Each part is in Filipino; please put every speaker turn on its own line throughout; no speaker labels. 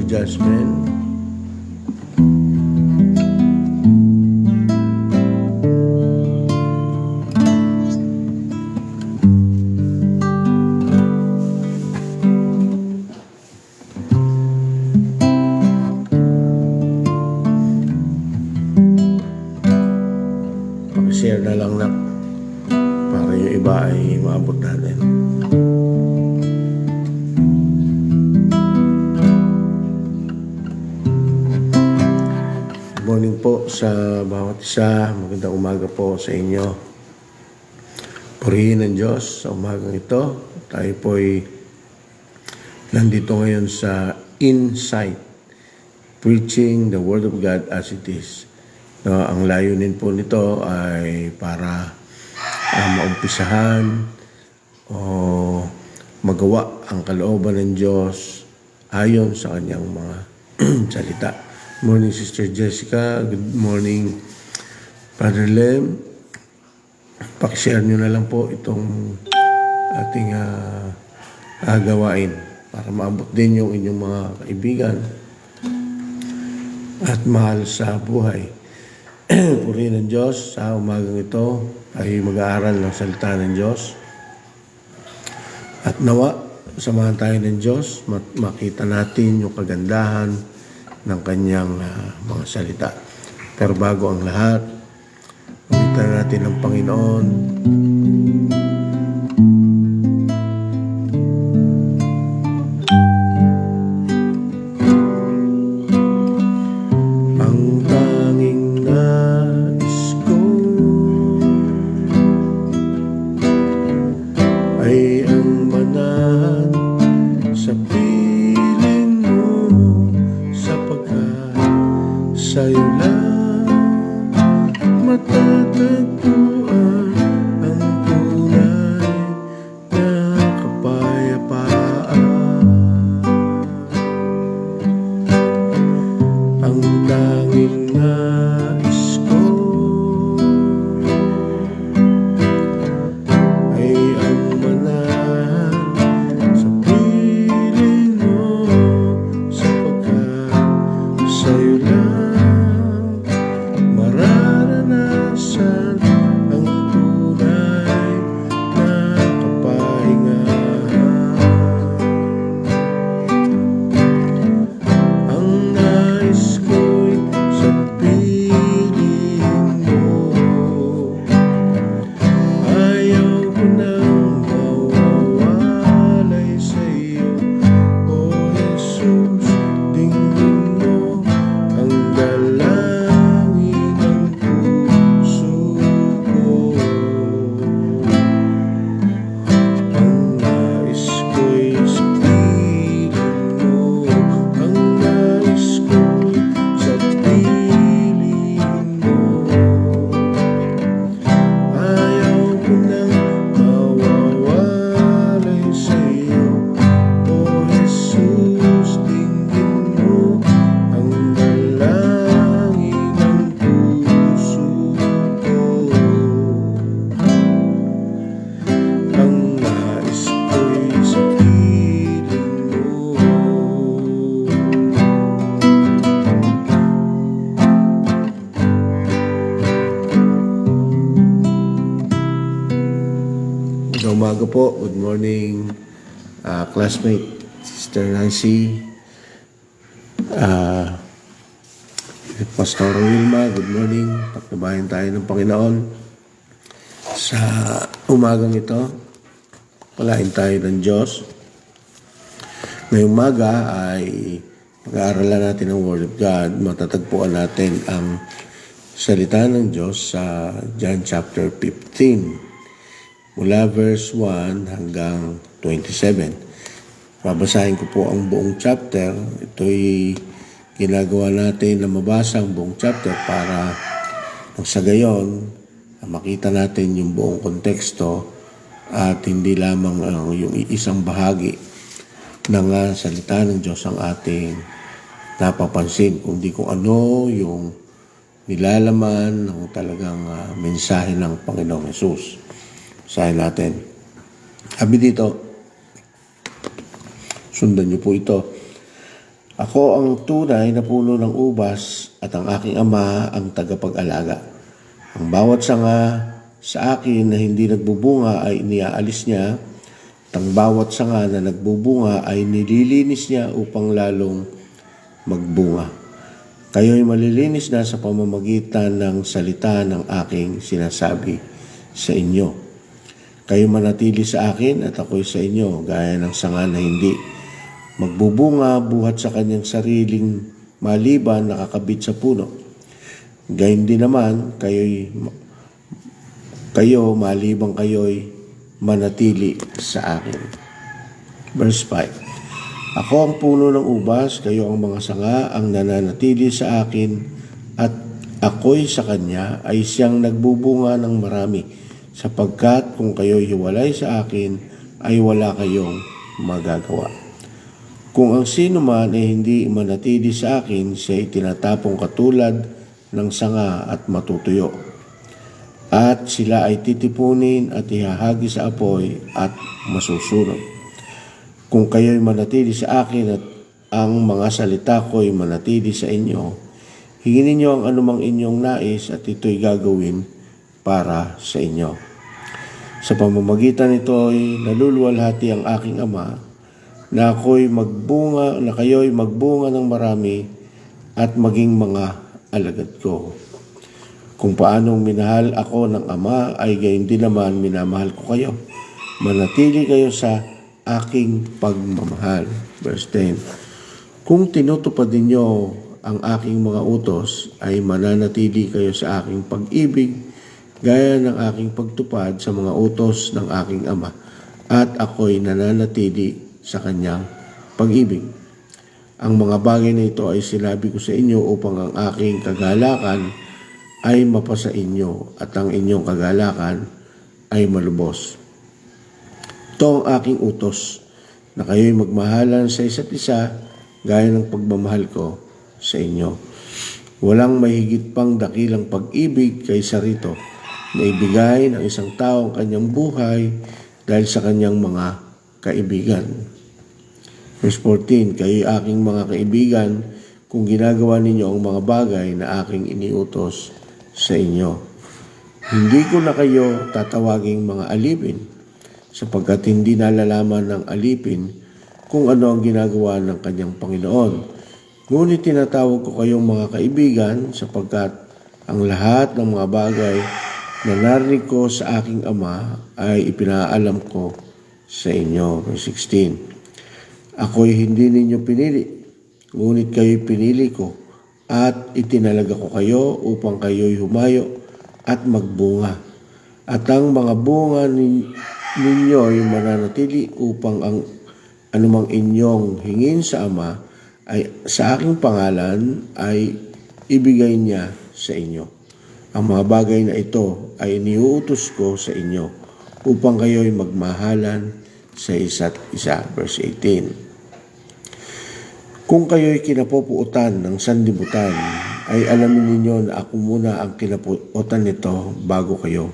judgment. Share na lang na para yung iba ay maabot natin. Good morning po sa bawat isa. Magandang umaga po sa inyo. Purihin ng Diyos sa umagang ito. Tayo po ay nandito ngayon sa Insight, Preaching the Word of God as it is. No, ang layunin po nito ay para maumpisahan o magawa ang kalooban ng Diyos ayon sa kanyang mga salita. Good morning, Sister Jessica. Good morning, Brother Lem. Pakishare nyo na lang po itong ating gawain para maabot din yung inyong mga kaibigan at mahal sa buhay. Purihin ng Diyos, sa umagang ito ay mag-aaral ng salita ng Diyos. At nawa, samahan tayo ng Diyos, makita natin yung kagandahan ng kanyang mga salita. Pero bago ang lahat, makita natin ang Panginoon. Sa'yo lang matatagpuan ang tunay na kapayapaan. Ang tanging nais ko ay ang manahan sa piling mo, sapagkat sa'yo lang mararanasan ang tunay na kapahingahan. Ang nais ko'y sa piling mo, ayaw ko nang mawawalay sa iyo. O Jesus, dinggin mo ang dalangin ng puso ko. Ang nais ko'y sa piling mo, ang nais ko'y sa piling mo. Ayaw ko nang mawawalay sa iyo. O Jesus, dinggin mo ang dalangin ng puso ko. Ang nais ko'y sa piling mo. Good umaga po. Good morning, classmate, Sister Nancy, Pastor Wilma. Good morning. Pagkabayan tayo ng Panginoon sa umagang ito. Palain tayo ng Diyos. Ngayong umaga ay pag-aaralan natin ang Word of God. Matatagpuan natin ang salita ng Diyos sa John chapter 15. Mula verse 1 hanggang 27. Babasahin ko po ang buong chapter. Ito'y ginagawa natin na mabasa ang buong chapter para sa gayon makita natin yung buong konteksto at hindi lamang yung isang bahagi ng salita ng Diyos ang ating napapansin, kundi kung ano yung nilalaman ng talagang mensahe ng Panginoong Hesus. Basahin natin. Sabi dito, sundan niyo po ito. Ako ang tunay na puno ng ubas at ang aking ama ang tagapag-alaga. Ang bawat sanga sa akin na hindi nagbubunga ay iniaalis niya, at ang bawat sanga na nagbubunga ay nililinis niya upang lalong magbunga. Kayo'y malilinis na sa pamamagitan ng salita ng aking sinasabi sa inyo. Kayo manatili sa akin at ako'y sa inyo, gaya ng sanga na hindi magbubunga buhat sa kanyang sariling maliban nakakabit sa puno. Gayun din naman, kayo malibang kayo'y manatili sa akin. Verse 5. Ako ang puno ng ubas, kayo ang mga sanga, ang nananatili sa akin, at ako'y sa kanya ay siyang nagbubunga ng marami, sapagkat kung kayo'y hiwalay sa akin, ay wala kayong magagawa. Kung ang sino man ay hindi manatili sa akin, siya'y tinatapong katulad ng sanga at matutuyo. At sila ay titipunin at ihahagi sa apoy at masusunog. Kung kayo'y manatili sa akin at ang mga salita ko'y manatili sa inyo, hingin ninyo ang anumang inyong nais at ito'y gagawin para sa inyo. Sa pamamagitan nito'y naluluwalhati ang aking ama, na kayo'y magbunga ng marami at maging mga alagad ko. Kung paanong minahal ako ng Ama, ay gayon din naman minamahal ko kayo. Manatili kayo sa aking pagmamahal. Verse 10. Kung tinutupad ninyo ang aking mga utos, ay mananatili kayo sa aking pag-ibig, gaya ng aking pagtupad sa mga utos ng aking Ama, at ako'y nananatili sa kanyang pag-ibig. Ang mga bagay na ito ay sinabi ko sa inyo upang ang aking kagalakan ay mapasa inyo at ang inyong kagalakan ay malubos. Ito ang aking utos, na kayo'y magmahalan sa isa't isa gaya ng pagmamahal ko sa inyo. Walang mahigit pang dakilang pag-ibig kaysa rito, na ibigay ng isang tao ang kanyang buhay dahil sa kanyang mga kaibigan. Verse 14, kayo'y aking mga kaibigan kung ginagawa ninyo ang mga bagay na aking iniutos sa inyo. Hindi ko na kayo tatawaging mga alipin, sapagkat hindi nalalaman ng alipin kung ano ang ginagawa ng kanyang Panginoon. Ngunit tinatawag ko kayong mga kaibigan, sapagkat ang lahat ng mga bagay na narinig ko sa aking Ama ay ipinaalam ko sa inyo. Verse 16. Ako'y hindi ninyo pinili, ngunit kayo'y pinili ko, at itinalaga ko kayo upang kayo'y humayo at magbunga. At ang mga bunga ninyo'y mananatili upang ang anumang inyong hingin sa Ama ay sa aking pangalan ay ibigay niya sa inyo. Ang mga bagay na ito ay iniuutos ko sa inyo upang kayo'y magmahalan sa isa't isa. Verse 18. Kung kayo'y kinapupuutan ng sanlibutan, ay alamin ninyo na ako muna ang kinapuutan nito bago kayo.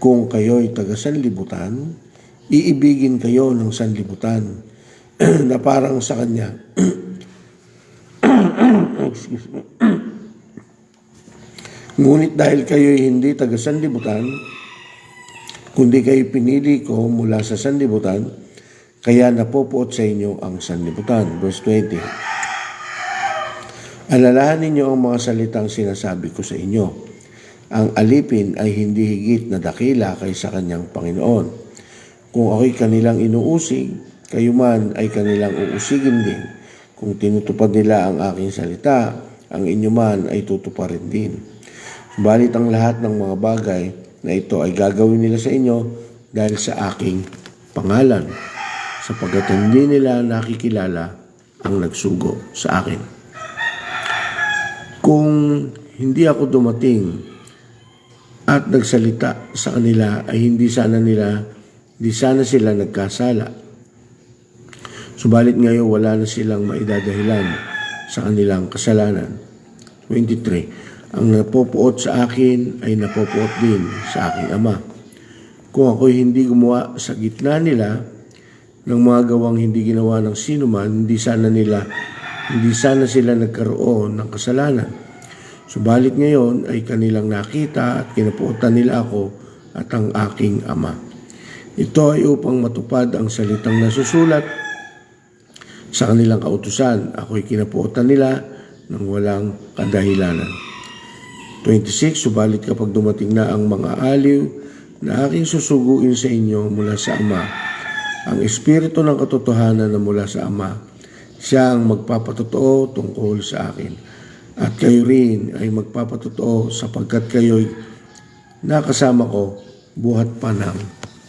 Kung kayo'y taga-sanlibutan, iibigin kayo ng sanlibutan na parang sa kanya. Ngunit dahil kayo'y hindi taga-sanlibutan, kundi kayo'y pinili ko mula sa sanlibutan, kaya napupuot sa inyo ang sanlibutan. Verse 20. Alalahanin ninyo ang mga salitang sinasabi ko sa inyo. Ang alipin ay hindi higit na dakila kaysa kanyang Panginoon. Kung ako'y kanilang inuusig, kayo man ay kanilang uusigin din. Kung tinutupad nila ang aking salita, ang inyo man ay tutuparin din. Subalit ang lahat ng mga bagay na ito ay gagawin nila sa inyo dahil sa aking pangalan, sapagkat hindi nila nakikilala ang nagsugo sa akin. Kung hindi ako dumating at nagsalita sa kanila, ay hindi sana sila nagkasala. Subalit ngayon wala na silang maidadahilan sa kanilang kasalanan. 23. Ang napopuot sa akin ay napopuot din sa aking Ama. Kung ako'y hindi gumawa sa gitna nila ng mga gawang hindi ginawa ng sino man, hindi sana nila hindi sana sila nagkaroon ng kasalanan. Subalit ngayon ay kanilang nakita at kinapuotan nila ako at ang aking Ama. Ito ay upang matupad ang salitang nasusulat sa kanilang kautusan. Ako'y kinapuotan nila ng walang kadahilanan. 26, subalit kapag dumating na ang mga aliw na aking susuguin sa inyo mula sa Ama, ang Espiritu ng katotohanan na mula sa Ama, siya ang magpapatotoo tungkol sa akin. At kayo rin ay magpapatotoo sapagkat kayo'y nakasama ko buhat pa ng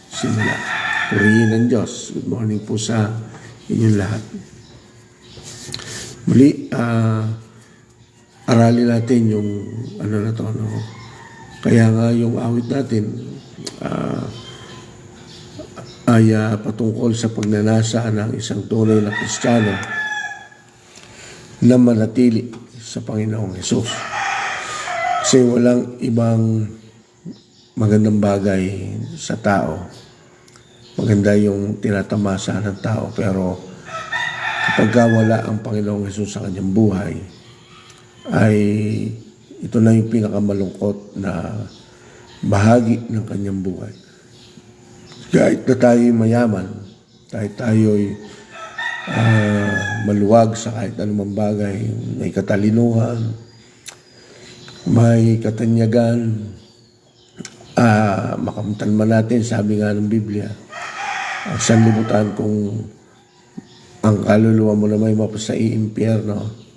simula. Purihin ng Diyos. Good morning po sa inyong lahat. Muli, aralin natin yung Kaya nga yung awit natin ay patungkol sa pagnanasa ng isang tunay na Kristiyano na manatili sa Panginoong Hesus. Kasi walang ibang magandang bagay sa tao. Maganda yung tinatamasa ng tao, pero kapag wala ang Panginoong Hesus sa kanyang buhay, ay ito na yung pinakamalungkot na bahagi ng kanyang buhay. Kahit na tayo'y mayaman, kahit tayo'y maluwag sa kahit anumang bagay, may katalinuhan, may katanyagan, makamtan man natin, sabi nga ng Biblia, ang sanlibutan kung ang kaluluwa mo na may mapasa impyerno,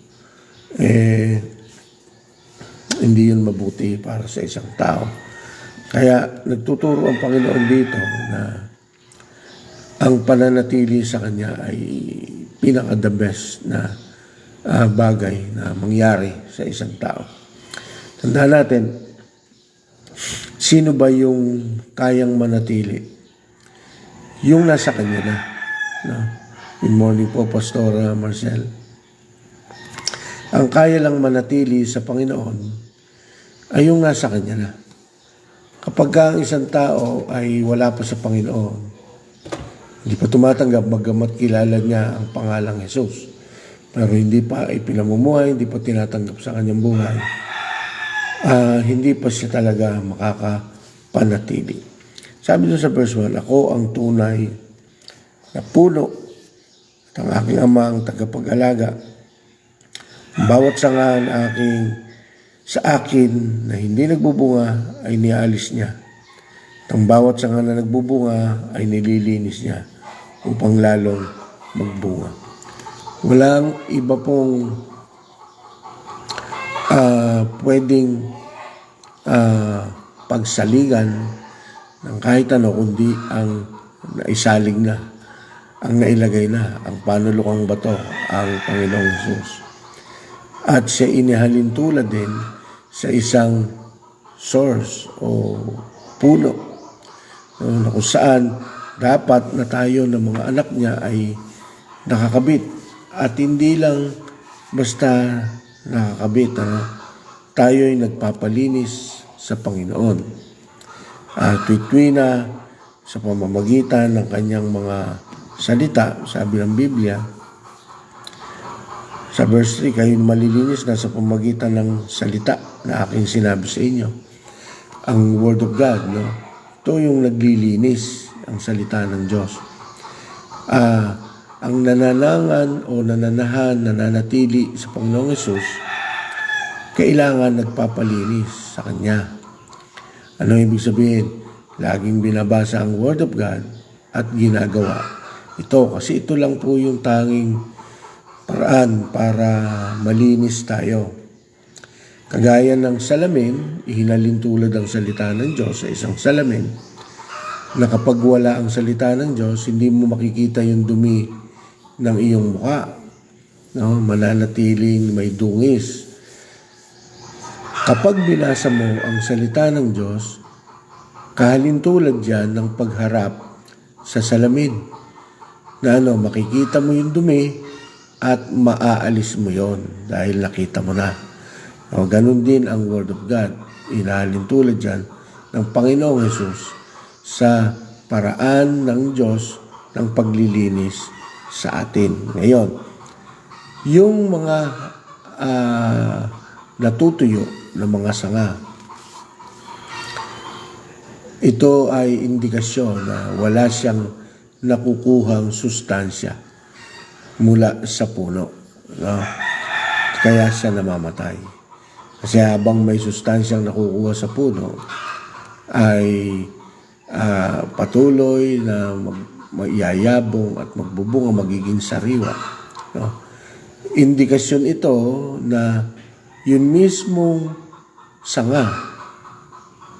hindi yun mabuti para sa isang tao. Kaya nagtuturo ang Panginoon dito na ang pananatili sa Kanya ay pinaka-the best na bagay na mangyari sa isang tao. Tandaan natin, sino ba yung kayang manatili? Yung nasa Kanya na. No? Good morning po, Pastor Marcel. Ang kaya lang manatili sa Panginoon ay yung nasa Kanya na. Kapag ang isang tao ay wala pa sa Panginoon, hindi pa tumatanggap, bagamat kilala niya ang pangalang Jesus, pero hindi pa ipinamumuhay, hindi pa tinatanggap sa kanyang buhay, hindi pa siya talaga makakapanatili. Sabi doon sa verse 1, ako ang tunay na puno at ang aking Ama ang tagapag-alaga. Ang bawat sanga sa akin na hindi nagbubunga ay niaalis niya. At ang bawat sanga na nagbubunga ay nililinis niya upang lalong magbunga. Walang iba pong pwedeng pagsaligan ng kahit ano kundi ang naisalig na, ang nailagay na, ang panulukang bato, ang Panginoong Hesus. At siya inihalin tulad din sa isang source o puno na kung saan dapat na tayo ng mga anak niya ay nakakabit. At hindi lang basta nakakabit, tayo ay nagpapalinis sa Panginoon. Tuwi na sa pamamagitan ng kanyang mga salita, sabi ng Biblia, sa verse 3, kayo malilinis na sa pamamagitan ng salita na aking sinabi sa inyo. Ang Word of God, no? Ito yung naglilinis, ang salita ng Diyos. Ang nananangan o nananatili sa Panginoong Hesus, kailangan nagpapalinis sa Kanya. Ano ibig sabihin? Laging binabasa ang Word of God at ginagawa ito. Kasi ito lang po yung tanging paraan para malinis tayo. Kagaya ng salamin, ihinalin tulad ang salita ng Diyos sa isang salamin, na kapag wala ang salita ng Diyos, hindi mo makikita yung dumi ng iyong mukha. No? Mananatiling may dungis. Kapag binasa mo ang salita ng Diyos, kahalintulad yan ng pagharap sa salamin. Na makikita mo yung dumi at maaalis mo yon dahil nakita mo na. Ganun din ang Word of God. Inahalintulad yan ng Panginoong Hesus sa paraan ng Diyos ng paglilinis sa atin. Ngayon, Yung mga natutuyo na mga sanga, ito ay indikasyon na wala siyang nakukuhang sustansya mula sa puno. No? Kaya siya namamatay. Kasi habang may sustansyang nakukuha sa puno, ay patuloy na mayayabong at magbubunga, magiging sariwa. No? Indikasyon ito na yun mismong sanga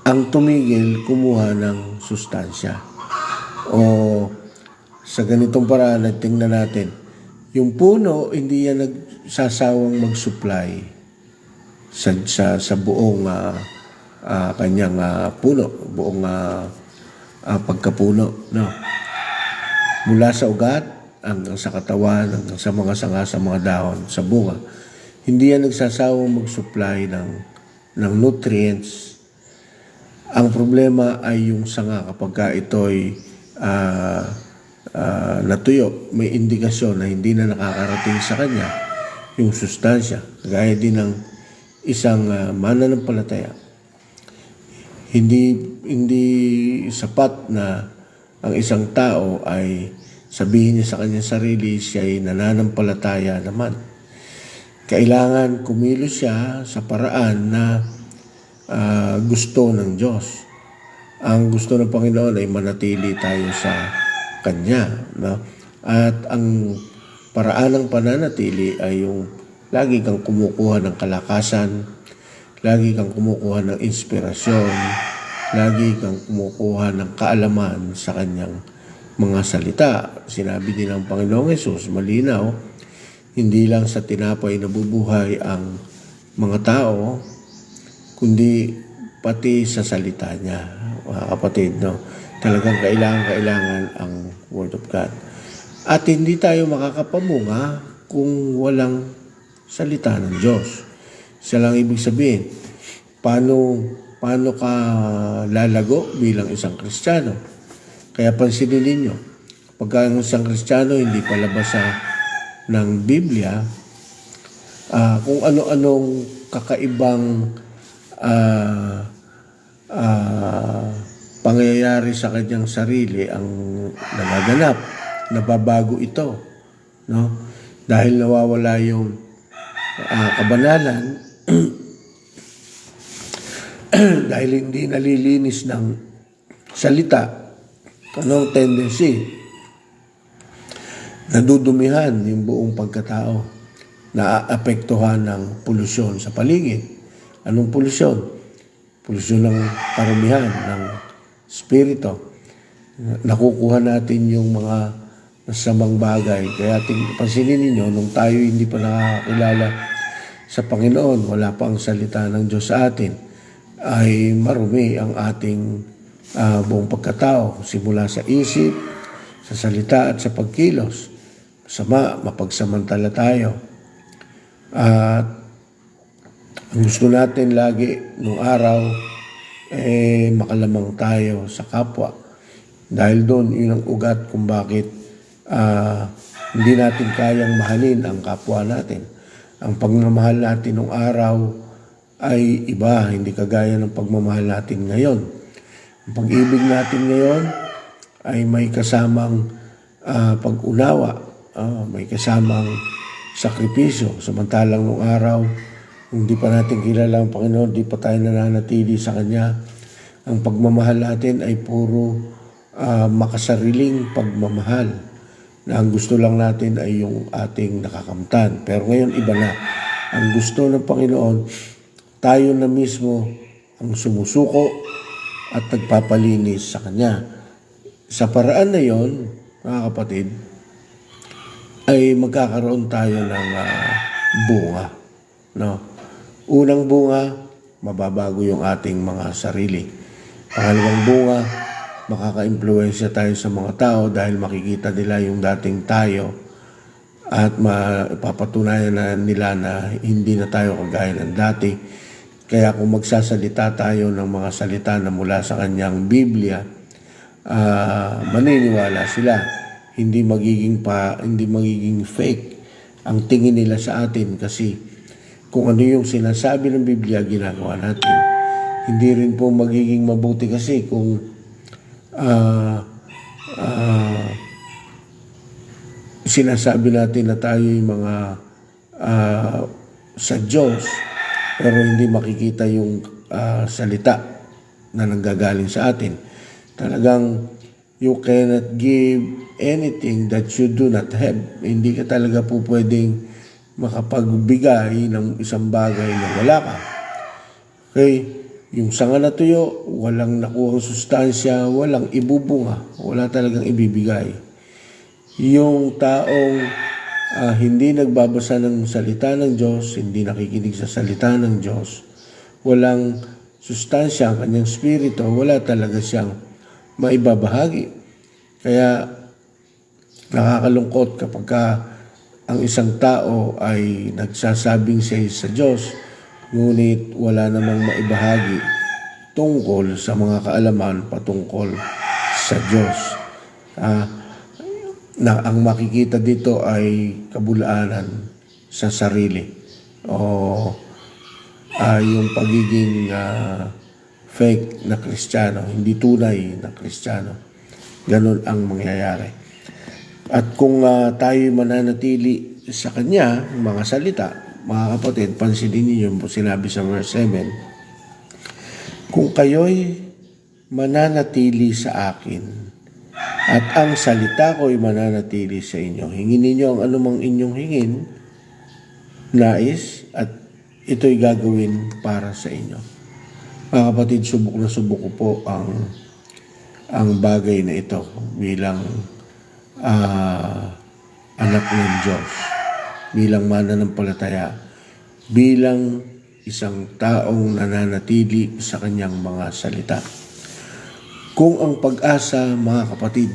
ang tumigil kumuha ng sustansya. O sa ganitong paraan, tingnan natin, yung puno, hindi yan nagsasawang mag-supply sa buong kanyang puno, buong pagkapuno. No? Mula sa ugat, hanggang sa katawan, hanggang sa mga sanga, sa mga dahon, sa bunga. Hindi yan nagsasawang mag-supply ng nutrients. Ang problema ay yung sanga kapag ito'y natuyo, may indikasyon na hindi na nakakarating sa kanya yung sustansya. Gaya din ng isang mananampalataya. Hindi sapat na ang isang tao ay sabihin niya sa kanyang sarili siya ay nananampalataya naman. Kailangan kumilos siya sa paraan na gusto ng Diyos. Ang gusto ng Panginoon ay manatili tayo sa Kanya. No? At ang paraan ng pananatili ay yung lagi kang kumukuha ng kalakasan, lagi kang kumukuha ng inspirasyon, lagi kang kumukuha ng kaalaman sa Kanyang mga salita. Sinabi din ng Panginoong Hesus, malinaw, hindi lang sa tinapay nabubuhay ang mga tao, kundi pati sa salita niya. Mga kapatid, no? Talagang kailangan ang Word of God. At hindi tayo makakapamunga kung walang salita ng Diyos. Isa lang ibig sabihin, paano ka lalago bilang isang Kristiyano? Kaya pansinin ninyo, pagka ang isang Kristiyano hindi palabas ng Biblia, kung ano-anong kakaibang pangyayari sa kanyang sarili ang nagaganap, nababago ito, no? Dahil nawawala yung kabanalan, dahil hindi nalilinis ng salita, anong tendency? Nadudumihan yung buong pagkatao, naaapektuhan ng polusyon sa paligid. Anong polusyon? Polusyon ng karumihan, ng spirito. Nakukuha natin yung mga masamang bagay. Kaya pansinin ninyo, nung tayo hindi pa nakakilala sa Panginoon, wala pa ang salita ng Diyos sa atin, ay marumi ang ating buong pagkatao. Simula sa isip, sa salita at sa pagkilos. Masama, mapagsamantala tayo. At ang gusto natin lagi nung araw, makalamang tayo sa kapwa. Dahil doon, yun ang ugat kung bakit hindi natin kayang mahalin ang kapwa natin. Ang pagmamahal natin nung araw ay iba, hindi kagaya ng pagmamahal natin ngayon. Ang pag-ibig natin ngayon ay may kasamang pag-unawa, may kasamang sakripisyo. Samantalang nung araw, hindi pa natin kilala ang Panginoon, di pa tayo nananatili sa Kanya. Ang pagmamahal natin ay puro makasariling pagmamahal na ang gusto lang natin ay yung ating nakakamtan. Pero ngayon iba na. Ang gusto ng Panginoon, tayo na mismo ang sumusuko at nagpapalinis sa Kanya. Sa paraan na yon, mga kapatid, ay magkakaroon tayo ng bunga. No? Unang bunga, mababago yung ating mga sarili. Pangalawang bunga, makaka-impluwensya tayo sa mga tao dahil makikita nila yung dating tayo at mapapatunayan na nila na hindi na tayo kagaya ng dati. Kaya kung magsasalita tayo ng mga salita na mula sa kanyang Biblia, maniniwala sila. Hindi magiging fake ang tingin nila sa atin kasi kung ano yung sinasabi ng Biblia, ginagawa natin. Hindi rin po magiging mabuti kasi kung sinasabi natin na tayo yung mga sa Diyos, pero hindi makikita yung salita na nanggagaling sa atin. Talagang you cannot give anything that you do not have. Hindi ka talaga po pwedeng makapagbigay ng isang bagay na wala ka. Okay? Yung sanga na tuyo, walang nakuhang sustansya, walang ibubunga, wala talagang ibibigay. Yung taong hindi nagbabasa ng salita ng Diyos, hindi nakikinig sa salita ng Diyos, walang sustansya ang kanyang spirito, wala talaga siyang maibabahagi. Kaya nakakalungkot kapag ang isang tao ay nagsasabing siya sa Diyos, ngunit wala namang maibahagi tungkol sa mga kaalaman patungkol sa Diyos. Na ang makikita dito ay kabulaanan sa sarili o yung pagiging fake na Kristiyano, hindi tunay na Kristiyano. Ganun ang mangyayari. At kung tayo mananatili sa Kanya, mga salita, mga kapatid, pansinin niyo yung sinabi sa verse 7, kung kayo'y mananatili sa akin at ang salita ko'y mananatili sa inyo, hingin ninyo ang anumang inyong hingin, nais, at ito'y gagawin para sa inyo. Mga kapatid, subok na subok ko po ang bagay na ito bilang anak ng Diyos, bilang mananampalataya, bilang isang taong nananatili sa kanyang mga salita. Kung ang pag-asa, mga kapatid,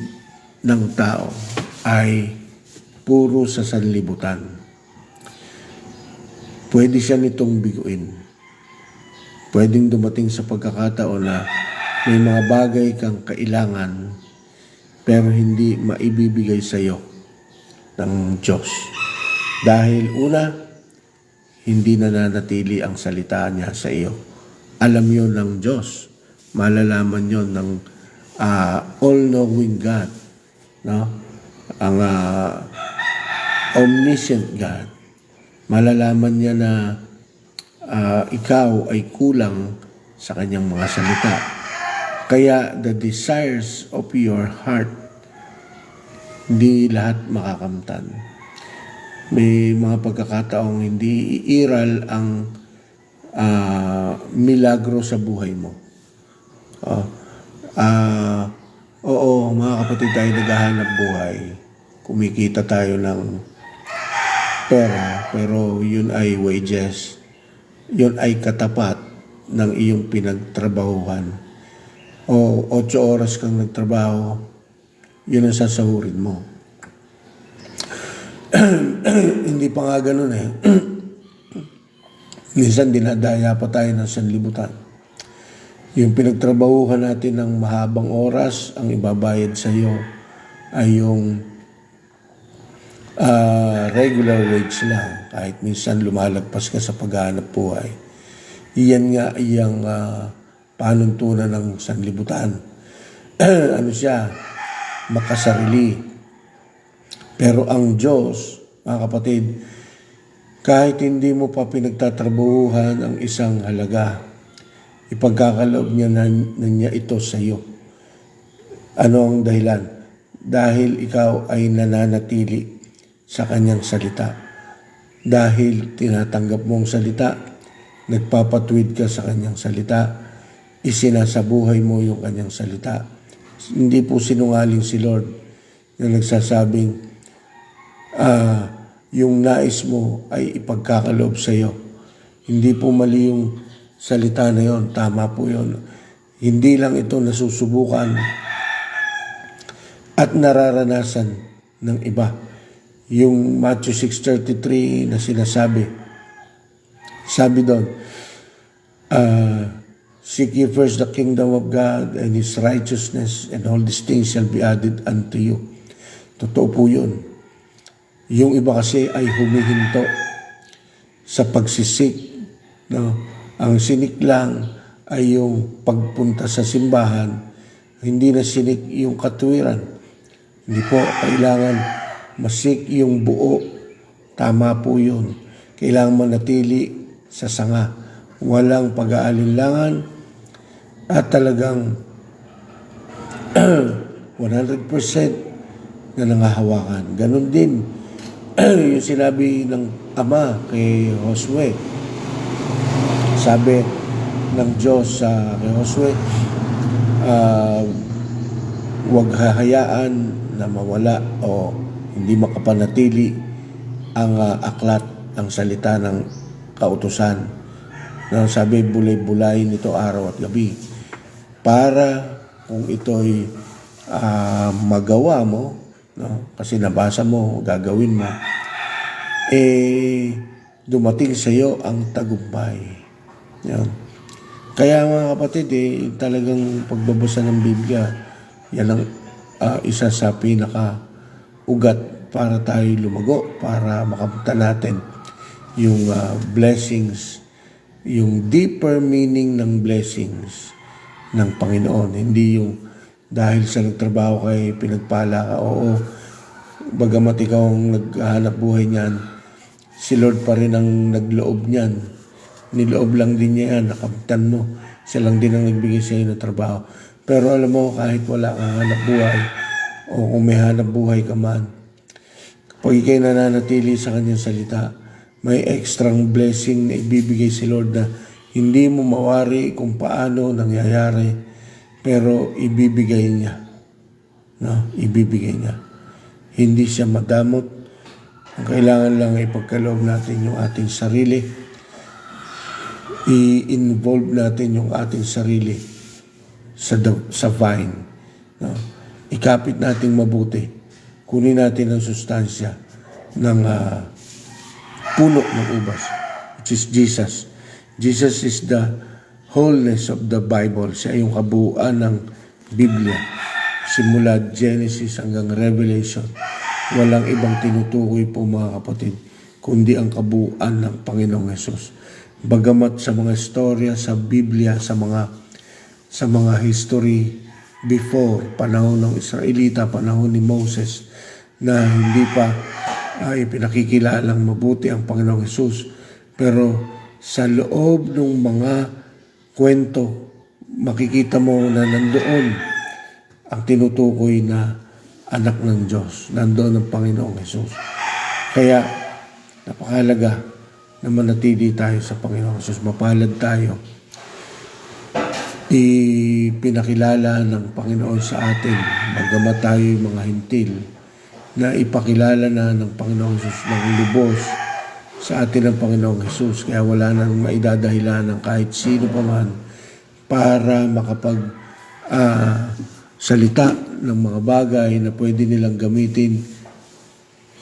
ng tao ay puro sa sanlibutan, pwede siya nitong biguin. Pwedeng dumating sa pagkakataon na may mga bagay kang kailangan pero hindi maibibigay sa iyo ng Diyos. Dahil una, hindi nananatili ang salita niya sa iyo. Alam yon ng Diyos. Malalaman yon ng all-knowing God. No? Ang omniscient God. Malalaman niya na ikaw ay kulang sa kanyang mga salita. Kaya the desires of your heart, hindi lahat makakamtan. May mga pagkakataong hindi iiral ang milagro sa buhay mo. Oo, mga kapatid, tayo naghahanap buhay. Kumikita tayo ng pera, pero yun ay wages. Yun ay katapat ng iyong pinagtrabahuhan. O 8 oras kang nagtrabaho, yun ang sasahurin mo. Hindi pa nga ganun eh. Minsan dinadaya pa tayo ng sanlibutan. Yung pinagtrabahuhan natin ng mahabang oras, ang ibabayad sa iyo ay yung regular wage lang. Kahit minsan lumalagpas ka sa paghahanap buhay. Iyan nga iyang panuntunan ng sanlibutan. Ano siya? Makasarili. Pero ang Diyos, mga kapatid, kahit hindi mo pa pinagtatrabahuhan ang isang halaga, ipagkakaloob niya na niya ito sa iyo. Ano ang dahilan? Dahil ikaw ay nananatili sa kanyang salita. Dahil tinatanggap mo ang salita, nagpapatuwid ka sa kanyang salita, isinasabuhay mo yung kanyang salita. Hindi po sinungaling si Lord na nagsasabing yung nais mo ay ipagkakaloob sa iyo. Hindi po mali yung salita na yon, tama po yon. Hindi lang ito nasusubukan at nararanasan ng iba. Yung Matthew 6:33 na sinasabi, sabi doon, seek ye first the kingdom of God and His righteousness, and all these things shall be added unto you. Totoo po yun. Yung iba kasi ay humihinto sa pagsisik. No? Ang sinik lang ay yung pagpunta sa simbahan, hindi na sinik yung katuwiran. Hindi po kailangan masik yung buo. Tama po yun. Kailangan manatili sa sanga. Walang pag-aalinlangan at talagang 100% na nangahawakan. Ganon din yung sinabi ng Ama kay Josue. Sabi ng Diyos kay Josue, huwag hahayaan na mawala o hindi makapanatili ang aklat, ang salita ng kautusan. Sabi, bulay-bulay nito araw at gabi. Para kung ito'y magawa mo, no? Kasi nabasa mo, gagawin mo, dumating sa iyo ang tagumpay. Yan. Kaya mga kapatid, talagang pagbabasa ng Biblia, yan ang isa sa pinaka-ugat para tayo lumago, para makapunta natin yung blessings, yung deeper meaning ng blessings ng Panginoon. Hindi yung dahil sa nagtrabaho kay pinagpala ka, oo, bagamat ikaw ang naghahanap buhay niyan, si Lord pa rin ang nagloob niyan. Niloob lang din niya yan, nakamtan mo. Siya lang din ang nagbigay sa iyo ng trabaho. Pero alam mo, kahit wala kang hanap buhay, o kung may hanap buhay ka man, kapag ikay nananatili sa kanyang salita, may extrang blessing na ibibigay si Lord na hindi mo mawari kung paano nangyayari, pero ibibigay niya. No? Ibibigay niya. Hindi siya madamot. Ang kailangan lang ay pagkaloob natin yung ating sarili. I-involve natin yung ating sarili sa vine. No? Ikapit natin mabuti. Kunin natin ang sustansya ng puno ng ubas, which is Jesus. Jesus is the wholeness of the Bible. Siya yung kabuuan ng Biblia. Simula Genesis hanggang Revelation. Walang ibang tinutukoy po mga kapatid, kundi ang kabuuan ng Panginoong Hesus. Bagamat sa mga istorya sa Biblia, sa mga history before, panahon ng Israelita, panahon ni Moses, na hindi pa ipinakikilalang mabuti ang Panginoong Hesus. Pero sa loob ng mga kwento, makikita mo na nandoon ang tinutukoy na anak ng Diyos. Nandoon ang Panginoong Hesus. Kaya napakahalaga na manatili tayo sa Panginoong Hesus. Mapalad tayo. Ipinakilala ng Panginoon sa atin, bagamat tayo mga hintil, na ipakilala na ng Panginoong Hesus ng lubos sa atin ng Panginoong Hesus. Kaya wala nang maidadahilan ng kahit sino pa man para salita ng mga bagay na pwede nilang gamitin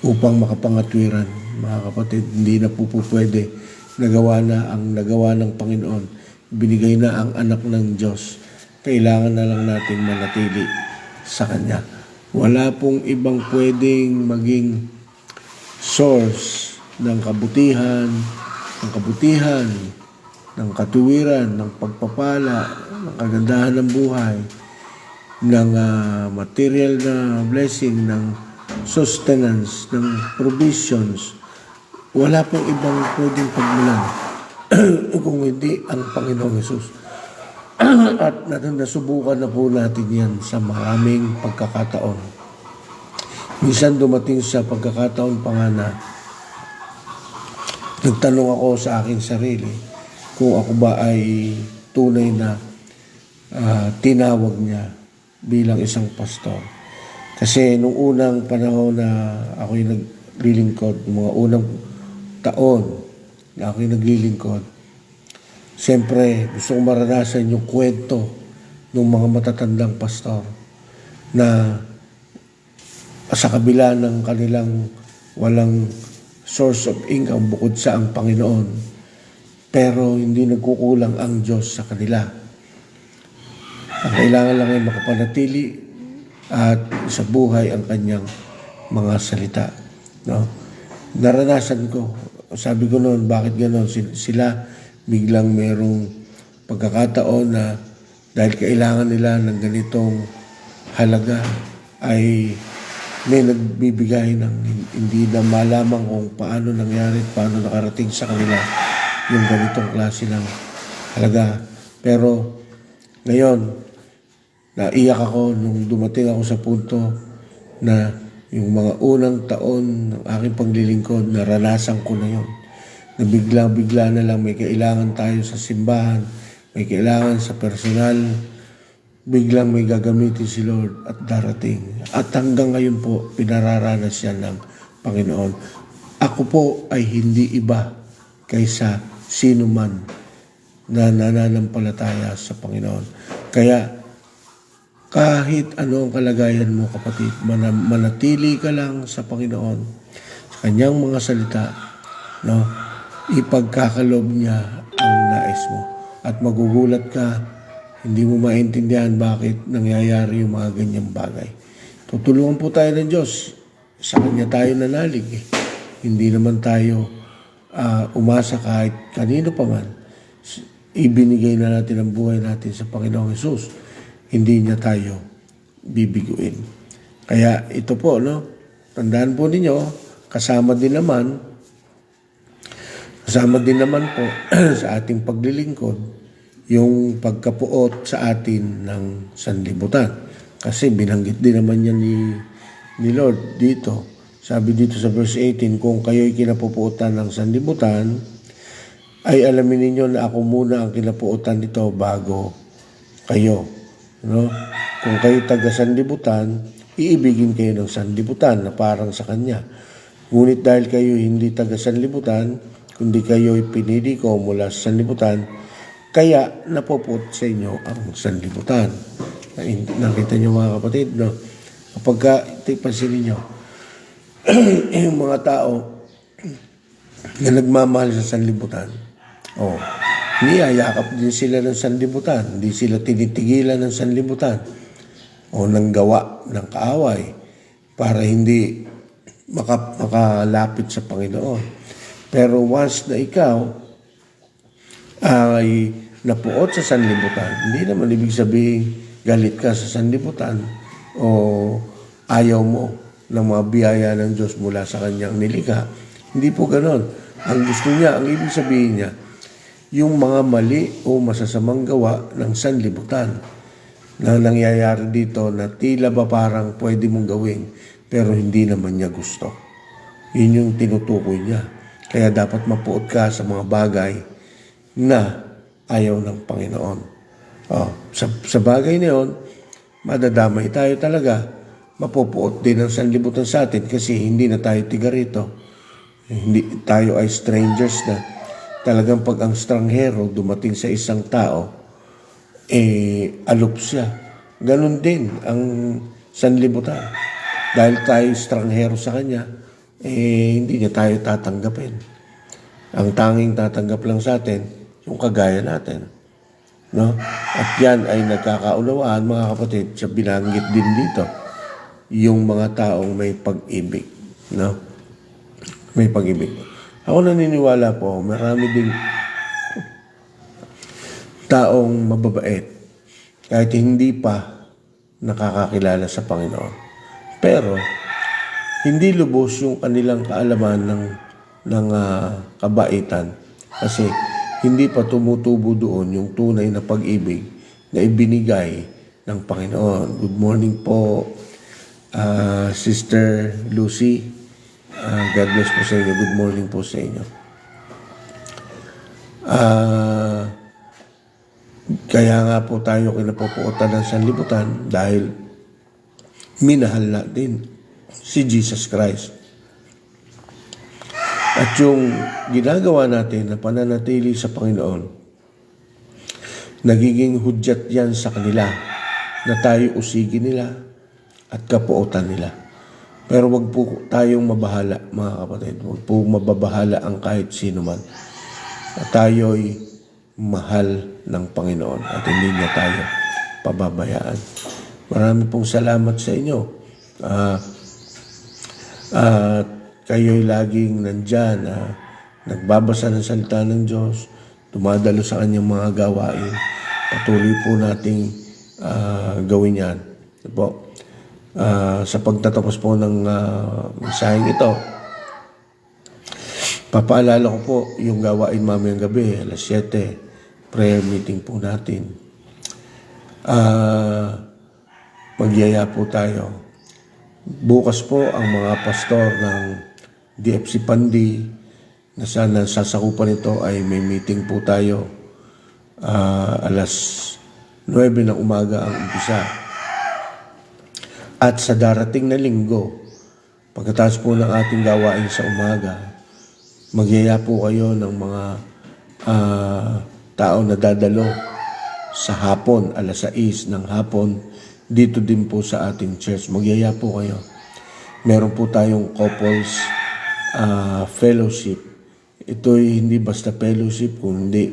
upang makapangatwiran. Mga kapatid, hindi na po pwede. Nagawa ng Panginoon. Binigay na ang anak ng Diyos. Kailangan na lang natin manatili sa Kanya. Wala pong ibang pwedeng maging source ng kabutihan, ng katuwiran, ng pagpapala, ng kagandahan ng buhay, ng material na blessing, ng sustenance, ng provisions. Wala pong ibang pwedeng pagmulan kung hindi ang Panginoong Hesus. At nasubukan na po natin yan sa maraming pagkakataon. Minsan dumating sa pagkakataon pa nga na nagtanong ako sa aking sarili kung ako ba ay tunay na tinawag niya bilang isang pastor. Kasi nung unang panahon na ako'y naglilingkod, mga unang taon na ako'y naglilingkod, siyempre gusto kong maranasan yung kwento ng mga matatandang pastor na sa kabila ng kanilang walang source of income bukod sa ang Panginoon, pero hindi nagkukulang ang Diyos sa kanila. Ang kailangan lang ay makapanatili at sa buhay ang kanyang mga salita. No? Naranasan ko. Sabi ko noon, bakit gano'n? Sila biglang merong pagkakataon na dahil kailangan nila ng ganitong halaga ay may nagbibigay ng hindi na malaman kung paano nangyari, paano nakarating sa kanila yung ganitong klase ng halaga. Pero ngayon, naiyak ako nung dumating ako sa punto na yung mga unang taon ng aking paglilingkod, naranasan ko na yun. Na bigla na lang may kailangan tayo sa simbahan, may kailangan sa personal, biglang may gagamitin si Lord at darating. At hanggang ngayon po, pinararanas yan ng Panginoon. Ako po ay hindi iba kaysa sino man na nananampalataya sa Panginoon. Kaya kahit ano ang kalagayan mo, kapatid, manatili ka lang sa Panginoon, sa kanyang mga salita, no? Ipagkakalob niya ang nais mo. At magugulat ka, hindi mo maintindihan bakit nangyayari yung mga ganyang bagay. Tutulungan po tayo ng Diyos. Sa Kanya tayo nanalig. Hindi naman tayo umasa kahit kanino pa man. Ibinigay na natin ang buhay natin sa Panginoong Hesus. Hindi niya tayo bibiguin. Kaya ito po, no? Tandaan po ninyo, kasama din naman po sa ating paglilingkod yung pagkapuot sa atin ng sanlibutan. Kasi binanggit din naman yan ni Lord dito. Sabi dito sa verse 18, kung kayo'y kinapupuotan ng sanlibutan, ay alamin ninyo na ako muna ang kinapuotan nito bago kayo. No? Kung kayo taga sanlibutan, iibigin kayo ng sanlibutan na parang sa Kanya. Ngunit dahil kayo hindi taga sanlibutan, kundi kayo'y pinili ko mula sa sanlibutan, kaya napupuot sa inyo ang sanlibutan. Nakita niyo mga kapatid, no? Kapag ipansin ninyo, yung mga tao na nagmamahal sa sanlibutan, niyayakap din sila ng sanlibutan, hindi sila tinitigilan ng sanlibutan o ng gawa ng kaaway para hindi makalapit sa Panginoon. Pero once na ikaw ay napuot sa sanlibutan, hindi naman ibig sabihin galit ka sa sanlibutan o ayaw mo ng mga biyaya ng Diyos mula sa Kanyang nilikha. Hindi po ganon. Ang gusto niya, ang ibig sabihin niya, yung mga mali o masasamang gawa ng sanlibutan na nangyayari dito na tila ba parang pwede mong gawin pero hindi naman niya gusto. Yun yung tinutukoy niya. Kaya dapat mapuot ka sa mga bagay na ayaw ng Panginoon. Sa bagay na yun, madadamay tayo talaga. Mapupuot din ang sanlibutan sa atin kasi hindi na tayo tiga rito. Hindi tayo ay strangers na. Talagang pag ang stranghero dumating sa isang tao, alop siya. Ganon din ang sanlibutan. Dahil tayo stranghero sa kanya, hindi niya tayo tatanggapin. Ang tanging tatanggap lang sa atin, yung kagaya natin. No? At yan ay nagkakaunawaan, mga kapatid, sa binanggit din dito. Yung mga taong may pag-ibig. No? May pag-ibig. Ako naniniwala po, marami ding taong mababait kahit hindi pa nakakakilala sa Panginoon. Pero, hindi lubos yung kanilang kaalaman ng kabaitan kasi hindi pa tumutubo doon yung tunay na pag-ibig na ibinigay ng Panginoon. Good morning po, Sister Lucy. God bless po sa inyo. Good morning po sa inyo. Kaya nga po tayo kinapupuotan ng sanlibutan dahil minahal natin si Jesus Christ. At yung ginagawa natin na pananatili sa Panginoon, nagiging hudyat yan sa kanila na tayo usigin nila at kapuotan nila. Pero wag po tayong mabahala, mga kapatid. Wag po mababahala ang kahit sino man. At tayo'y mahal ng Panginoon at hindi niya tayo pababayaan. Marami pong salamat sa inyo. kayo'y laging nandyan, nagbabasa ng salita ng Diyos, dumadalo sa kanyang mga gawain. Patuloy po nating gawin yan. Po. Sa pagtatapos po ng mensaheng ito, papaalala ko po yung gawain mamayang gabi, alas 7, prayer meeting po natin. Magyaya po tayo. Bukas po ang mga pastor ng DFC Pandi na sana sasakupan ito ay may meeting po tayo. Alas 9 ng umaga ang umpisa. At sa darating na linggo, pagkatapos po ng ating gawain sa umaga, magyaya po kayo ng mga tao na dadalo sa hapon, alas 6 ng hapon, dito din po sa ating church. Magyaya po kayo. Meron po tayong couples fellowship. Ito'y hindi basta fellowship, kundi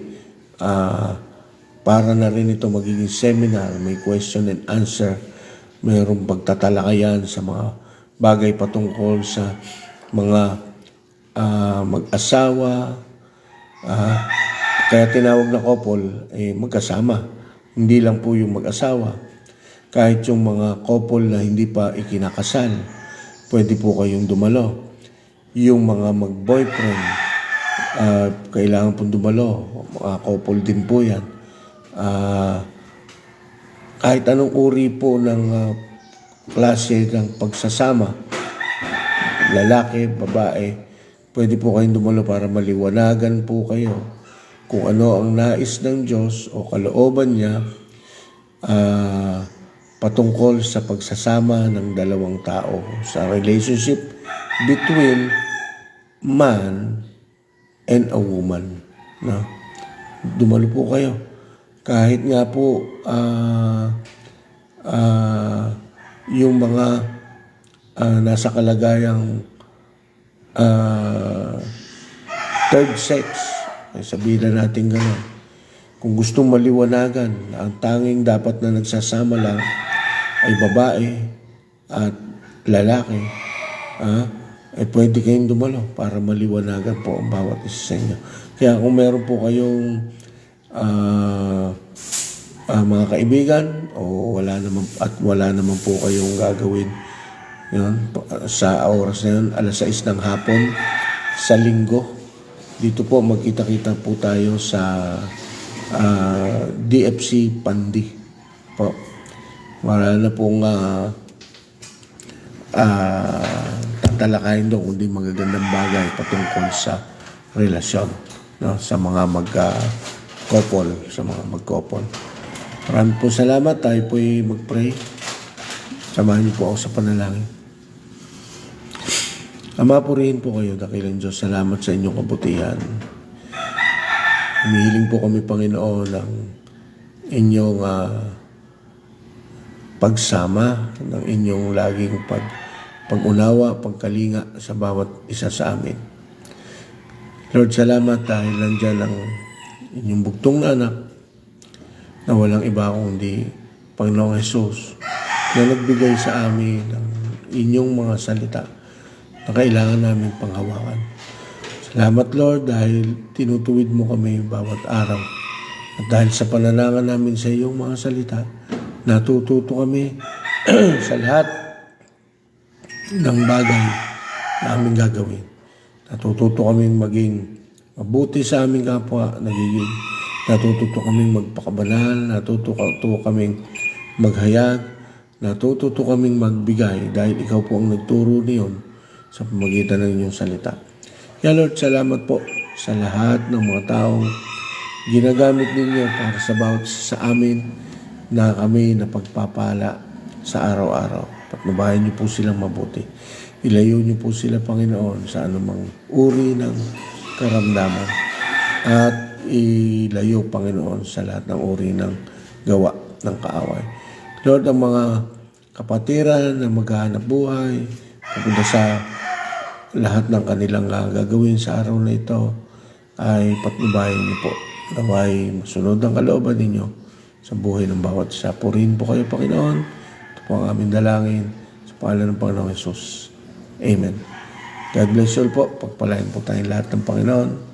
para na rin ito magiging seminar. May question and answer. Mayroong pagtatalakayan sa mga bagay patungkol sa mga mag-asawa. Kaya tinawag na couple, magkasama. Hindi lang po yung mag-asawa. Kahit yung mga couple na hindi pa ikinakasal, pwede po kayong dumalo. Yung mga mag-boyfriend, kailangan pong dumalo. Mga couple din po yan. Kahit anong uri po ng klase ng pagsasama, lalaki, babae, pwede po kayong dumalo para maliwanagan po kayo kung ano ang nais ng Diyos o kalooban niya patungkol sa pagsasama ng dalawang tao, sa relationship between man and a woman. No? Dumalo po kayo. Kahit nga po yung mga nasa kalagayang third sex, ay sabihin na natin gano'n. Kung gustong maliwanagan, ang tanging dapat na nagsasama lang ay babae at lalaki, ay pwede kayong dumalo para maliwanagan po ang bawat isa sa inyo. Kaya kung meron po kayong mga kaibigan o wala naman po kayong gagawin yun, sa oras na yun, alas 6 ng hapon sa linggo, dito po magkita-kita po tayo sa DFC Pandi po. Wala na pong tatalakayin doon kundi magagandang bagay patungkol sa relasyon, no? Sa mga mag-couple, Maraming po salamat. Tayo po'y mag-pray. Samahan niyo po ako sa panalangin. Ama, purihin po kayo, dakilang Diyos. Salamat sa inyong kabutihan. Humihiling po kami, Panginoon, ng inyong pagsama, ng inyong laging pag-unawa, pagkalinga sa bawat isa sa amin. Lord, salamat dahil nandyan ang inyong bugtong na anak na walang iba kundi Panginoong Jesus na nagbigay sa amin ng inyong mga salita na kailangan namin panghawakan. Salamat, Lord, dahil tinutuwid mo kami bawat araw. At dahil sa pananangan namin sa iyong mga salita, natututo kami sa lahat ng bagay na aming gagawin. Natututo kaming maging mabuti sa aming kapwa, natututo kaming magpakabanal, natututo kaming maghayag, natututo kaming magbigay dahil ikaw po ang nagturo niyon sa pamagitan ng inyong salita. Kaya Lord, salamat po sa lahat ng mga taong ginagamit ninyo para sa bawat sa amin na kami napagpapala sa araw-araw. Patnubayan niyo po silang mabuti. Ilayo niyo po sila, Panginoon, sa anumang uri ng karamdaman. At ilayo, Panginoon, sa lahat ng uri ng gawa ng kaaway. Lord, ang mga kapatiran na maghahanap buhay, pupunta sa lahat ng kanilang gagawin sa araw na ito, ay patnubayan niyo po. Naway masunod ang kalooban ninyo sa buhay ng bawat isa. Purihin po kayo, Panginoon. Ito po ang aming dalangin sa pangalan ng Panginoong Jesus. Amen. God bless you all po. Pagpalain po tayong lahat ng Panginoon.